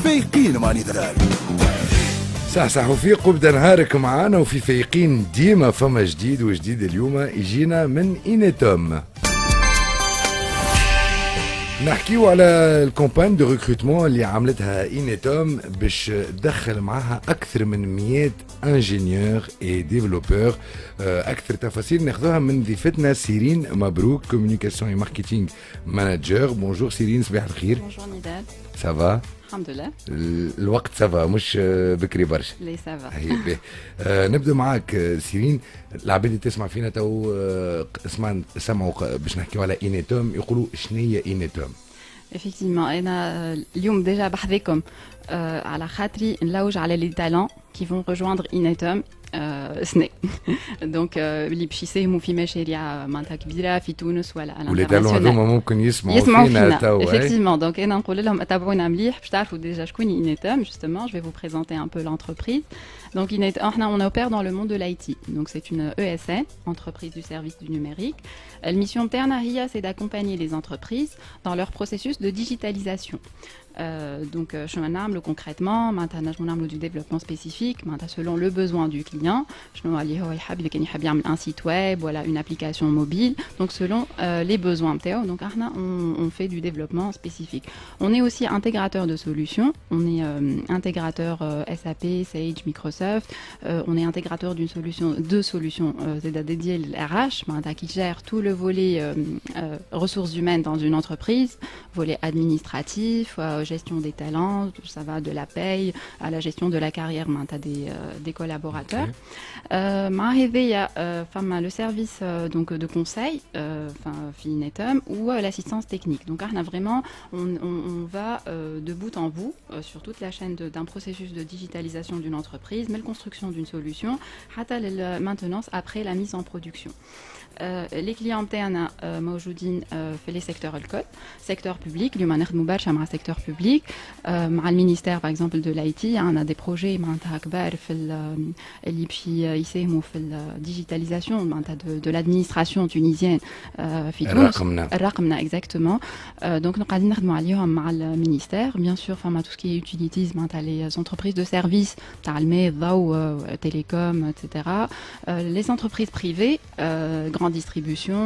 فايقين مع نضال. صح وفيقوا بدا نهارك معانا وفي فايقين ديما فما جديد وجديد اليوم يجينا من إينيتوم. نحكيو على الكومبان دو ريكروتمون اللي عملتها إينيتوم باش تدخل معها أكثر من 100 انجينيور اي ديفلوبور. أكثر تفاصيل ناخذوها من ضيفتنا سيرين مبروك كوميونيكاسيون اي ماركتينغ مانجر. بونجور سيرين، صباح الخير. بونجور نضال. سافا؟ الحمد لله. الوقت سافا مش بكري برشا. لي سافا. نبدا معاك سيرين. العباد اللي تسمع فينا تو سمعوا باش نحكيو على إينيتوم يقولوا شنو هي إينيتوم؟ effectivement انا اليوم ديجا بحذيكم على خاطري نلوج على لي تالون qui vont rejoindre Inetum سني دونك اللي باش يساهموا في مشاريع معناتها كبيره في تونس ولا على الانترناسيونال. هذوما ممكن يسمعوا فينا تو. effectivement donc انا نقول لهم تابعونا مليح باش تعرفوا ديجا شكون Inetum. Justement, je vais vous présenter un peu l'entreprise. Donc Inetum, on opère dans le monde de l'IT. Donc c'est une ESN, entreprise du service du numérique. La mission interne c'est d'accompagner les entreprises dans leur processus de digitalisation. Donc je m'enamle concrètement maintenant du développement spécifique selon le besoin du client. Un site web, voilà, une application mobile, donc selon les besoins. Donc on fait du développement spécifique. On est aussi intégrateur de solutions. On est intégrateur SAP, Sage, Microsoft. On est intégrateur d'une solution, deux solutions dédiées à RH, qui gère tout le volet ressources humaines dans une entreprise, volet administratif, gestion des talents, ça va de la paye à la gestion de la carrière des collaborateurs. Il y a le service donc de conseil, Inetum, ou l'assistance technique. Donc vraiment, on va de bout en bout sur toute la chaîne d'un processus de digitalisation d'une entreprise, mais la construction d'une solution, la maintenance après la mise en production. Les clients internes موجودين في les secteurs الكل. Secteur public, اليوم نخدموا برشا مع secteur public, مع المينيستير par exemple de l'IT. عندنا des projets معناتها كبار في اللي باش يساهموا في الديجيتاليزاسيون معناتها de l'administration tunisienne في تونس. الرقمنه exactement. Donc قاعدين نخدموا عليهم مع المينيستير. Bien sûr, فما tout ce qui est utilities معناتها les entreprises de services تاع الماء الضوء télécom etc. Les entreprises privées, grande distribution,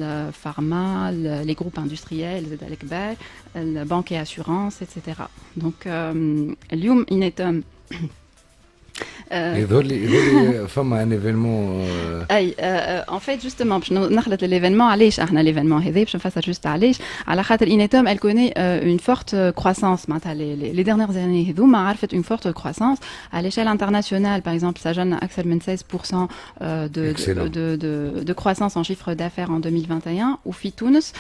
le pharma, les groupes industriels, les banques et assurances, etc. Donc, اليوم Inetum يظهر لي فما ان ايفينمون اي ان فيت جوستومون باش نخلط ليفينمون. علاش احنا ليفينمون هذا باش نفسر جوست علاش؟ على خاطر Inetum elle connaît une forte croissance معناتها les dernières années هذوما عرفت une forte croissance à l'échelle internationale. Par exemple, ça donne أكثر من 16% de croissance en chiffre d'affaires en 2021. Ou في تونس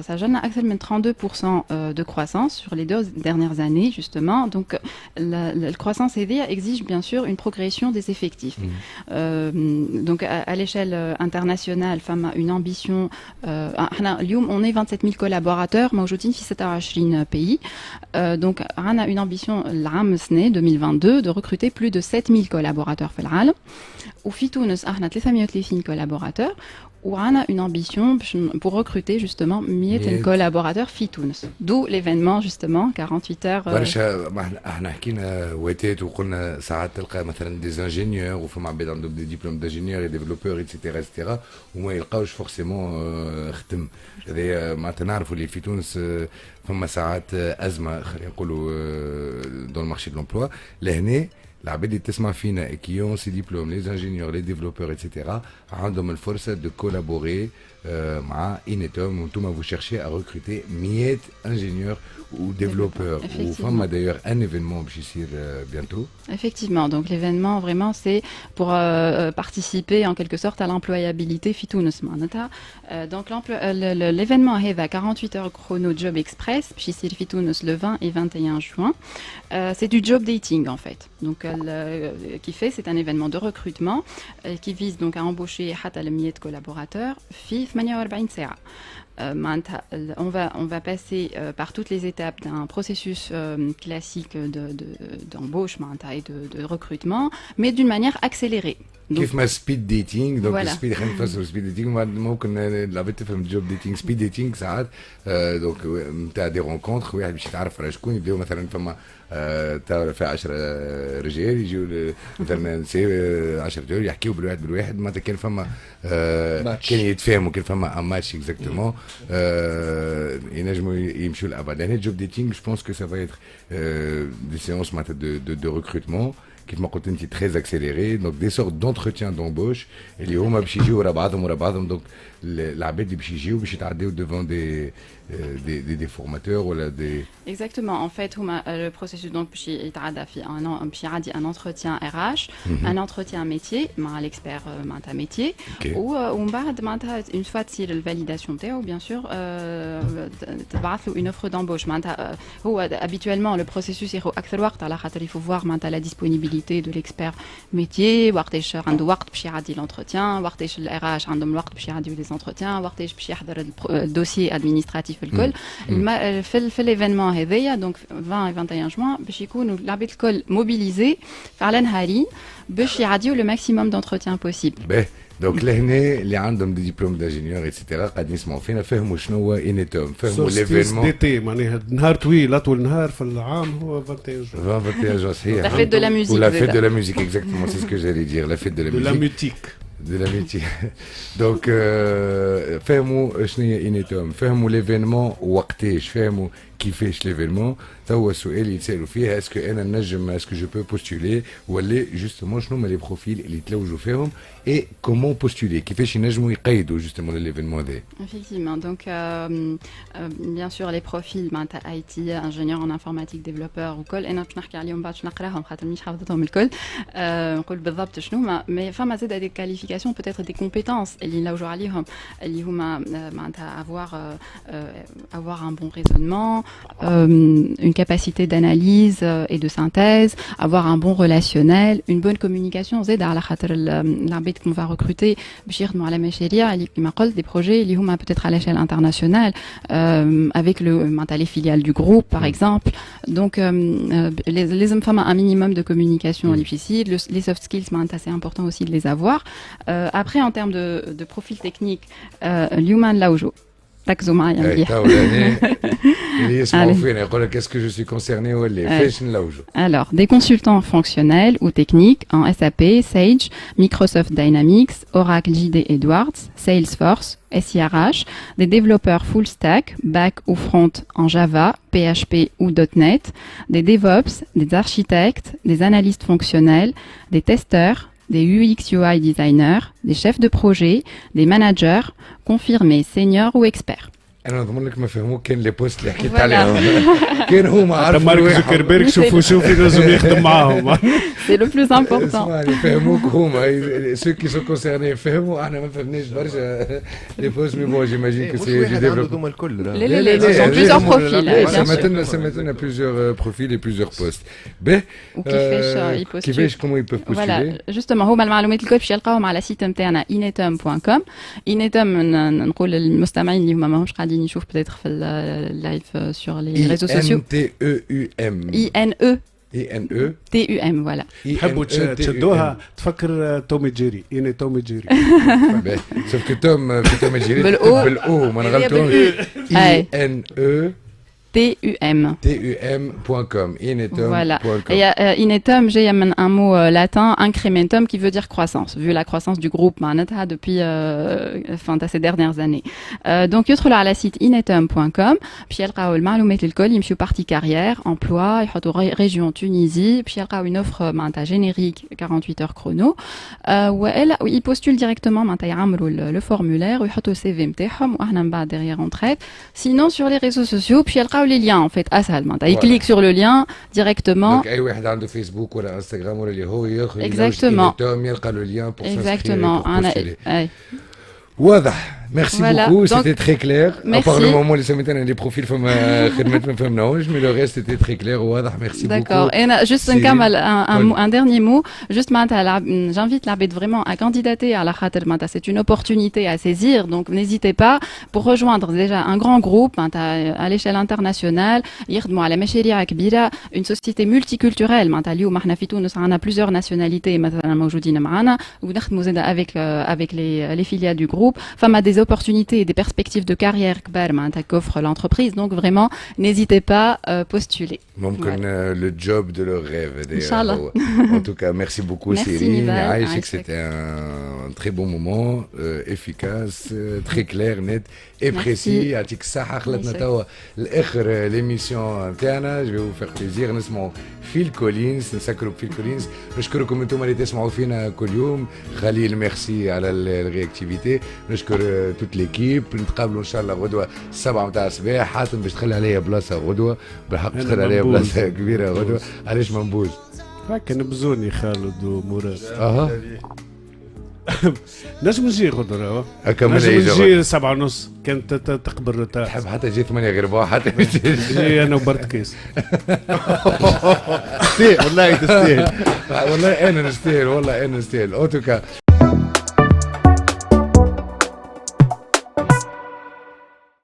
ça donne أكثر من 32% de croissance sur les 2 dernières années justement. Donc la croissance exige bien sûr une progression des effectifs. Donc à l'échelle internationale, une ambition. On est 27 000 collaborateurs, موجودين في 26 pays. Donc on a une ambition l'عام 2022 de recruter plus de 7 000 collaborateurs في العالم. وفي تونس احنا 330 collaborateurs. On a une ambition pour recruter justement 100 collaborateurs في تونس. D'où l'événement justement 48 heures. برشا احنا حكينا واتات وقلنا ساعات تلقى مثلا دي انجينيور وفما عباد عندهم دي ديبلوم دانجينيور ديفلوبور ايتترا وما يلقاوش فورسيمون خدم. هذايا معناتها نعرفوا اللي في تونس فما ساعات ازمه خلينا نقولوا دون المارشي دو لومبلوا. لهنا العباد اللي تسمع فينا كي اون سي ديبلوم لي انجينيور لي ديفلوبور ايتترا عندهم الفرصه دو كولابوري مع Inetum. وانتم vous cherchez à recruter 100 ingénieurs ou développeurs. Ou femme d'ailleurs un événement qui ici bientôt. Effectivement, donc l'événement vraiment c'est pour participer en quelque sorte à l'employabilité في تونس معناتها. Donc l'événement est à 48 heures chrono job express puis ici في تونس le 20 et 21 juin. C'est du job dating en fait. Donc qui fait c'est un événement de recrutement qui vise donc à embaucher حتى 100 collaborateurs في 48 ساعة. on va passer par toutes les étapes d'un processus classique d'embauche et de recrutement, mais d'une manière accélérée. كيف ما سبيد ديتينغ دونك Voilà. سبيد خلينا نفسروا سبيد ديتينغ ممكن العباد تفهم جوب ديتينغ سبيد ديتينغ ساعات دونك نتاع دي رونكونتر واحد باش يتعرف على شكون يبداو مثلا فما تاع في 10 رجال يجيو مثلا نساء 10 رجال يحكيو بالواحد معناتها كان فما كان يتفاهموا كان فما ماتش اكزاكتومون ينجموا يمشوا لابعد هنا جوب ديتينغ جو بونس كو سا فا ايتر دي سيونس معناتها دو ريكروتمون كيف ما قلت انت تري اكسيليري دونك دي سورت دونتروتيان دومبوش اللي هما باش يجيو ورا بعضهم دونك العباد اللي باش يجيو باش يتعداو ديفون دي فورماتور ولا دي Exactement. En fait, le processus donc un entretien RH, un entretien métier, l'expert métier, ou une fois de validation bien sûr, une offre d'embauche. Habituellement, le processus il faut voir la disponibilité de l'expert métier, l'entretien, RH les entretiens, le dossier administratif fait l'événement donc 20 et 21 juin باش يكونوا العباد الكل mobilisés على نهارين باش يعديوا le maximum d'entretiens possible. باهي دونك لهنا اللي عندهم دي ديبلوم دانجينيور ايتترا قاعدين يسمعوا فينا فهموا شنو هو انيتوم فهموا ليفينمون دي تي معناها نهار طويل اطول نهار في العام هو 21 جون صحيح La fête de la musique. ou la fête de la musique exactement c'est ce que j'allais dire la fête de la de la musique mutique de l'amitié. Donc, فهموا شنو هي انيتوم فهموا ليفينمون وقتاش فهموا كيفاش ليفينمون هو السؤال اللي يتسالوا فيه اسكو انا نجم اسكو جو بو بوستولي ولا جوستومون شنو هما لي بروفيل اللي تلوجوا فيهم اي كومون بوستولي كيفاش ينجموا يقيدوا جوستومون ليفينمون هذا. Effectivement. Donc, bien sûr, les profils IT, ingénieur en informatique, développeur ou كل أنا باش نحكي عليهم بعد باش نقراهم خاطر مش حافظتهم الكل. نقول بالضبط شنو mais فما زاد des qualifications peut-être des compétences اللي نلوجوا عليهم اللي هما معناتها avoir un bon raisonnement, une capacité d'analyse et de synthèse, avoir un bon relationnel, une bonne communication زاد على خاطر العباد qu'on va recruter باش يخدموا على مشاريع اللي كما قلت des projets اللي هما peut-être à l'échelle internationale avec les filiales du groupe par exemple. Donc les hommes femmes un minimum de communication difficile, les soft skills c'est important aussi de les avoir. Après en termes de profil technique l'humain laoujo ركزوا معايا مليح. اللي يسمعوا فينا يقول لك اسكو جو سوي كونسيرني ولا فاش نلوجوا. Alors, des consultants fonctionnels ou techniques en SAP, Sage, Microsoft Dynamics, Oracle JD Edwards, Salesforce, SIRH, des développeurs full stack, back ou front en Java, PHP ou .NET, des DevOps, des architectes, des analystes fonctionnels, des testeurs, des UX UI designers, des chefs de projet, des managers, confirmés, seniors ou experts. انا نضمن لك ما فهموا كان لي بوست اللي حكيت عليهم كان هما عارفين مارك زوكربيرغ شوفوا لازم يخدم معاهم. C'est le plus important. اسمعني فهموك هما سو كي سو كونسيرني فهموا احنا ما فهمناش برشا لي بوست مي بون جيماجين كو سي دي ديفلوبمون الكل لا ce sont plusieurs profils ça maintenant plusieurs profils et plusieurs postes. كيفاش كومون يبوف بوستولي Voilà, justement هما المعلومات الكل باش يلقاوهم على السيت نتاعنا inetum.com. inetum نقول للمستمعين اللي هما ماهمش قاعدين يشوف peut-être في اللايف sur les réseaux sociaux. INETUM voilà. تحبوا تشدوها تفكر تومي جيري اني تومي جيري سوف كو توم في توم جيري بالاو ما نغلطوش TUM.com Voilà. Et Inetum, j'ai un mot latin, incrementum, qui veut dire croissance, vu la croissance du groupe Manata depuis ces dernières années. Donc, il y a le site inetum.com, puis il y a le maloumet l'école, il y a partie carrière, emploi, il y a région Tunisie, puis il y a une offre générique 48 heures chrono, où ils postulent directement le formulaire, il y a le CV, derrière on traite. Sinon, sur les réseaux sociaux, puis il y a les liens en fait اسهل ils cliquent sur le lien directement. Donc اي واحد عنده فيسبوك ولا انستغرام ولا اللي هو ياخذ exactement يلقى le lien pour exactement واضح. Merci Voilà. beaucoup, Donc, c'était très clair. À merci. part le moment où les سميتنا les profils فما خدمت ما فهمناهوش, mais le reste était très clair وواضح. Merci D'accord. beaucoup. Et juste Cyril. un dernier mot. Juste j'invite l'Abed vraiment à candidater à la Khater Mata. C'est une opportunité à saisir. Donc n'hésitez pas pour rejoindre déjà un grand groupe à l'échelle internationale. يخدموا على مشاريع كبيرة. Une société multiculturelle. معناتها اليوم احنا في تونس عندنا plusieurs nationalités مثلا موجودين معنا ونخدموا زادا avec les filiales du groupe. Femme a des opportunités et des perspectives de carrière qu'offre l'entreprise. Donc vraiment, n'hésitez pas à postuler. ممكن le job de leur rêve. Inch'Allah. En tout cas, merci beaucoup Merci, Cyril. Nival. Je sais que c'était un très bon moment, efficace, très clair, net et Merci. précis. يعطيك الصحة. خلطنا توا الآخر l'émission نتاعنا. Je vais vous faire plaisir. نسمعوا فيل كولينز, نسكروا فيل كولينز. نشكركم انتم اللي تسمعوا فينا كل يوم. خليل ميرسي على الرياكتيفيتي. نشكر توت ليكيب. نتقابلوا ان شاء الله غدوه 7 متاع الصباح. حاتم باش تخلي عليا بلاصه غدوه, بالحق تخلي عليا بلاصه كبيره غدوه. علاش منبوز؟ هكا نبزوني خالد ومراد. اها نجم نجي غدوه. هكا من نجم يجي نجي 7:30 كانت تقبل تحب حتى جي 8 غير ربع حتى نجي انا وبرد كيس. والله تستاهل. والله انا نستاهل, والله انا نستاهل. اوتوكا